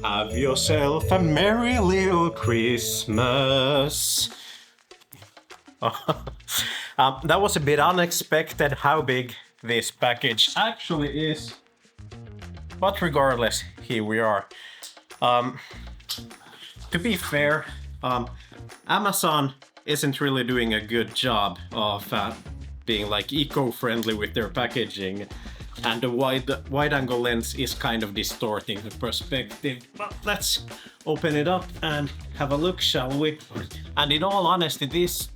Have yourself a merry little Christmas. That was a bit unexpected how big this package actually is. But regardless, here we are. To be fair, Amazon isn't really doing a good job of being like eco-friendly with their packaging, and the wide-angle lens is kind of distorting the perspective. But let's open it up and have a look, shall we? And in all honesty, this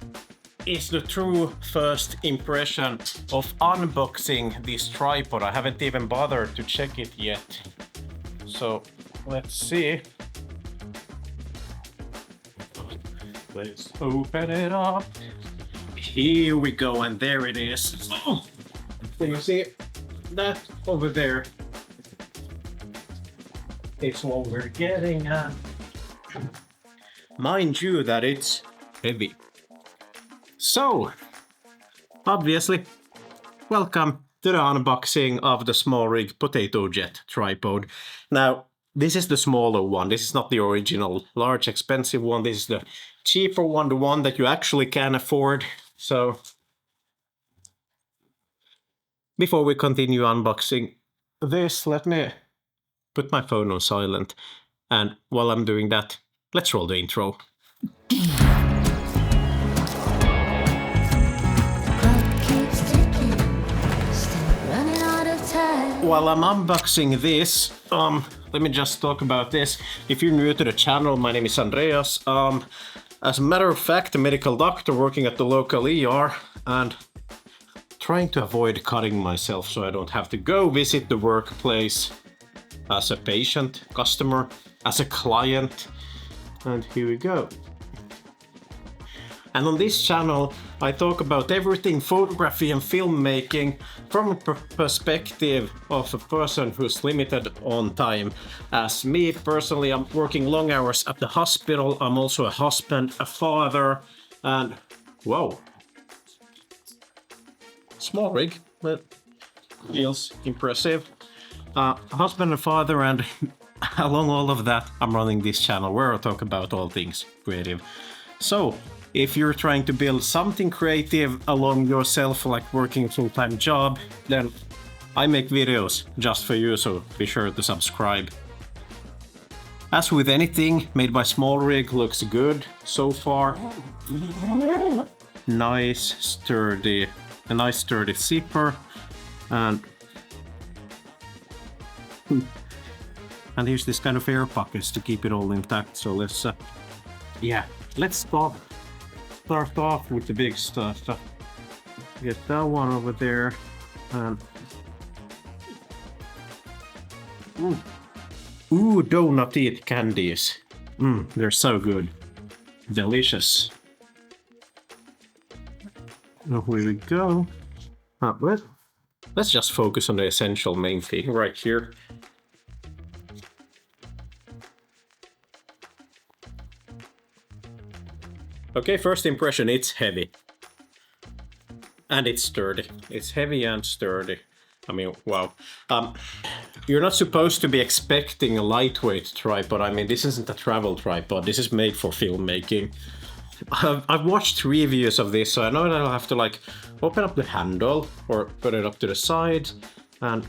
is the true first impression of unboxing this tripod. I haven't even bothered to check it yet. So let's see. Let's open it up. Here we go, and there it is. Oh, can you see that over there? It's what we're getting at. Mind you that it's heavy. So, obviously, welcome to the unboxing of the Smallrig Potato Jet tripod. Now, this is the smaller one. This is not the original large expensive one. This is the cheaper one, the one that you actually can afford. So, before we continue unboxing this, let me put my phone on silent. And while I'm doing that, let's roll the intro. While I'm unboxing this, let me just talk about this. If you're new to the channel, my name is Andreas. As a matter of fact, a medical doctor working at the local ER and trying to avoid cutting myself so I don't have to go visit the workplace as a patient, customer, as a client. And here we go. And on this channel, I talk about everything photography and filmmaking from a perspective of a person who's limited on time. As me personally, I'm working long hours at the hospital. I'm also a husband, a father, and whoa, small rig, but feels impressive. Husband and father, and along all of that, I'm running this channel where I talk about all things creative. So, if you're trying to build something creative along yourself, like working a full-time job, then I make videos just for you, so be sure to subscribe. As with anything made by Smallrig, looks good so far. A nice sturdy zipper, and here's this kind of air pockets to keep it all intact. So let's start off with the big stuff. Get that one over there, and ooh, donut eat candies. They're so good, delicious. Here we go. Let's just focus on the essential main thing right here. Okay, first impression, it's heavy. And it's sturdy. It's heavy and sturdy. I mean, wow. You're not supposed to be expecting a lightweight tripod. I mean, this isn't a travel tripod. This is made for filmmaking. I've watched reviews of this, so I know that I'll have to like open up the handle or put it up to the side. And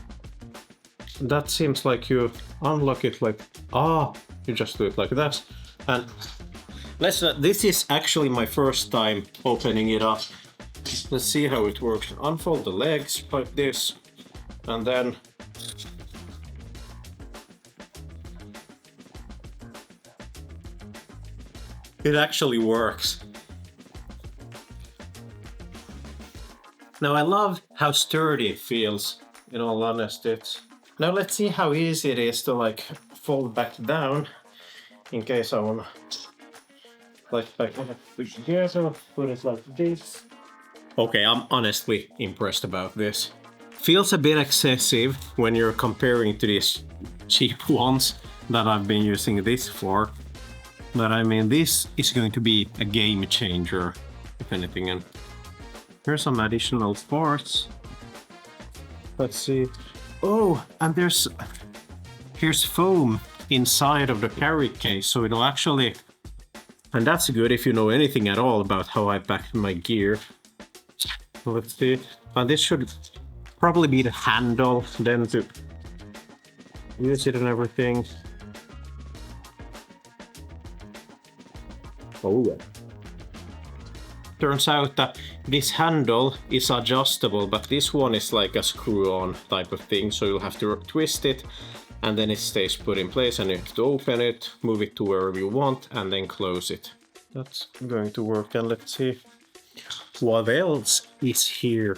that seems like you unlock it like, you just do it like that. And this is actually my first time opening it up. Let's see how it works. Unfold the legs like this, and then it actually works. Now I love how sturdy it feels, in all honesty. Now let's see how easy it is to like fold back down in case I wanna like together, put it like this. Okay, I'm honestly impressed about this. Feels a bit excessive when you're comparing to these cheap ones that I've been using this for. But I mean, this is going to be a game changer, if anything. And here's some additional parts. Let's see. Oh, and here's foam inside of the carry case, so it'll actually... And that's good if you know anything at all about how I pack my gear. Let's see. And this should probably be the handle, then to use it and everything. Oh yeah. Turns out that this handle is adjustable, but this one is like a screw-on type of thing, so you'll have to twist it and then it stays put in place, and you have to open it, move it to wherever you want, and then close it. That's going to work, and let's see what else is here.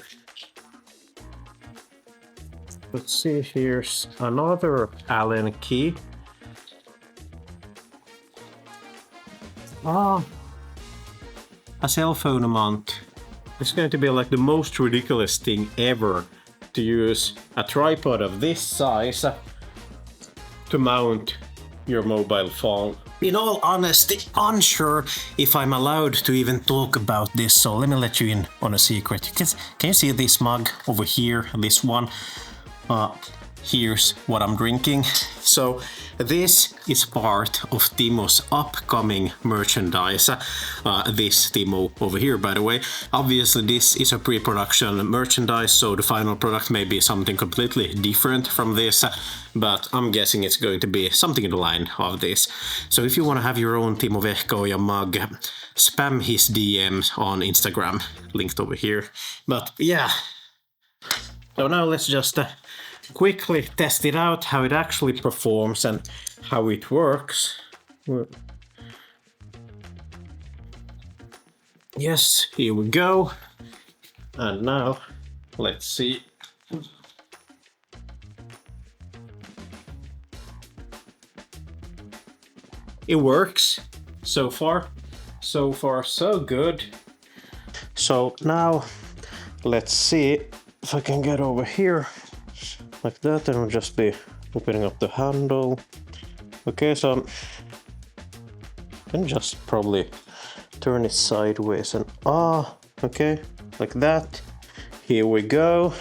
Let's see, here's another Allen key. A cell phone mount. It's going to be like the most ridiculous thing ever to use a tripod of this size to mount your mobile phone. In all honesty, unsure if I'm allowed to even talk about this, so let me let you in on a secret. Can you see this mug over here, this one? Here's what I'm drinking. So this is part of Timo's upcoming merchandise. This Timo over here, by the way. Obviously this is a pre-production merchandise, so the final product may be something completely different from this, but I'm guessing it's going to be something in the line of this. So if you want to have your own Timo Vehkoja mug, spam his DMs on Instagram, linked over here. But yeah, so now let's just quickly test it out, how it actually performs and how it works. Yes, here we go. And now, let's see. It works so far. So far, so good. So now, let's see if I can get over here. Like that, and we'll just be opening up the handle. Okay, so I can just probably turn it sideways and okay, like that. Here we go.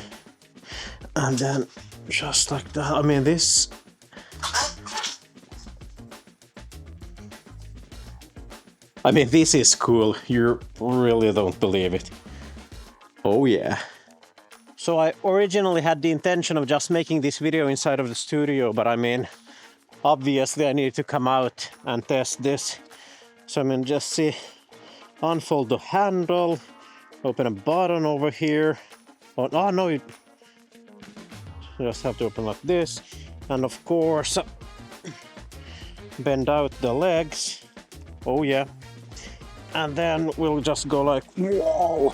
And then just like that. I mean, this... this is cool. You really don't believe it. Oh yeah. So I originally had the intention of just making this video inside of the studio, but obviously I need to come out and test this. So just see, unfold the handle, open a button over here. Oh no, you just have to open like this. And of course, bend out the legs. Oh yeah. And then we'll just go like, whoa!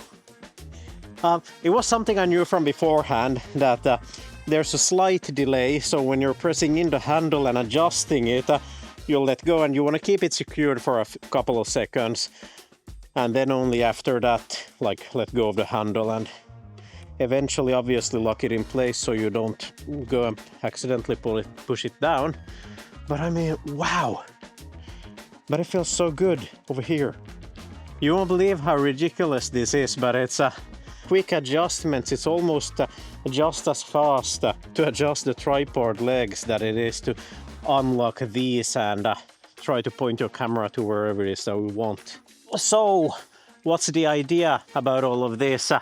It was something I knew from beforehand, that there's a slight delay, so when you're pressing in the handle and adjusting it, you'll let go and you want to keep it secured for a couple of seconds, and then only after that, like, let go of the handle and eventually obviously lock it in place so you don't go and accidentally push it down. But wow! But it feels so good over here. You won't believe how ridiculous this is, but it's quick adjustments. It's almost just as fast to adjust the tripod legs that it is to unlock these and try to point your camera to wherever it is that we want. So, what's the idea about all of this?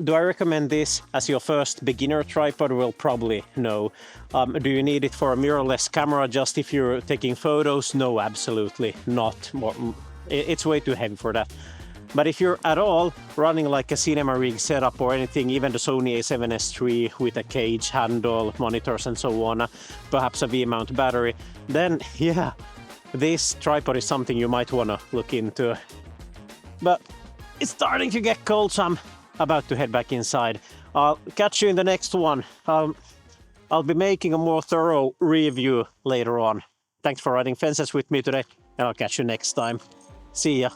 Do I recommend this as your first beginner tripod? Well, probably no. Do you need it for a mirrorless camera just if you're taking photos? No, absolutely not. It's way too heavy for that. But if you're at all running like a cinema rig setup or anything, even the Sony a7S III with a cage, handle, monitors and so on, perhaps a V-mount battery, then yeah, this tripod is something you might want to look into. But it's starting to get cold, so I'm about to head back inside. I'll catch you in the next one. I'll be making a more thorough review later on. Thanks for riding fences with me today, and I'll catch you next time. See ya.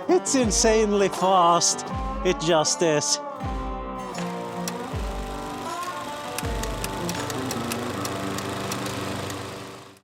It's insanely fast. It just is.